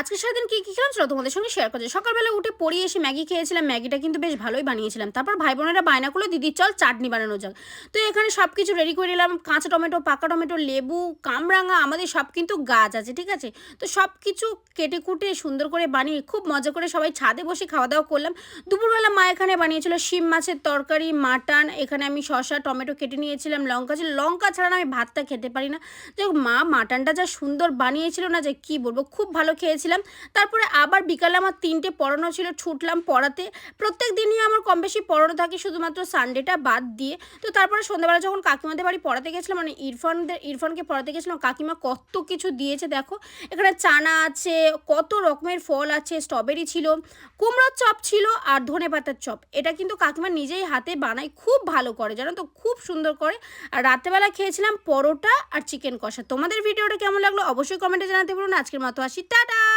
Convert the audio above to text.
আজকে সারাদিন কী কী খেলাম চলো তোমাদের সঙ্গে শেয়ার করছি। সকালবেলা উঠে পড়িয়ে এসে ম্যাগি খেয়েছিলাম, ম্যাগিটা কিন্তু বেশ ভালোই বানিয়েছিলাম। তারপর ভাই বোনেরা বায়না করলো দিদির চল চাটনি বানানো যাক। তো এখানে সব কিছু রেডি করে নিলাম, কাঁচা টমেটো, পাকা টমেটো, লেবু, কামরাঙা, আমাদের সব কিন্তু গাছ আছে, ঠিক আছে। তো সব কিছু কেটে কুটে সুন্দর করে বানিয়ে খুব মজা করে সবাই ছাদে বসে খাওয়া দাওয়া করলাম। দুপুরবেলা মা এখানে বানিয়েছিল শিম মাছের তরকারি, মাটন। এখানে আমি শসা টমেটো কেটে নিয়েছিলাম, লঙ্কা ছিল, লঙ্কা ছাড়া না আমি ভাতটা খেতে পারি না। যাই হোক মা মাটনটা যা সুন্দর বানিয়েছিল না যে কী বলবো, খুব ভালো খেয়েছিলাম। তারপরে আবার বিকালে আমার 3টে পড়ানো ছিল, ছুটলাম পড়াতে। প্রত্যেক দিনই আমার কম বেশি পড়ানো থাকে, শুধুমাত্র সানডেটা বাদ দিয়ে। তো তারপরে সন্ধ্যাবেলা যখন কাকিমাদের বাড়ি পড়াতে গেছিলাম, মানে ইরফানকে পড়াতে গেছিলাম, কাকিমা কত কিছু দিয়েছে দেখো। এখানে চানা আছে, কত রকমের ফল আছে, স্ট্রবেরি ছিল, কুমড়োর চপ ছিল আর ধনেপাতার চপ। এটা কিন্তু কাকিমা নিজেই হাতে বানায়, খুব ভালো করে জানো তো, খুব সুন্দর করে। আর রাত্রেবেলা খেয়েছিলাম পরোটা আর চিকেন কষা। তোমাদের ভিডিওটা কেমন লাগলো অবশ্যই কমেন্টে জানাতে বলুন। আজকের মতো আসি, টাটা।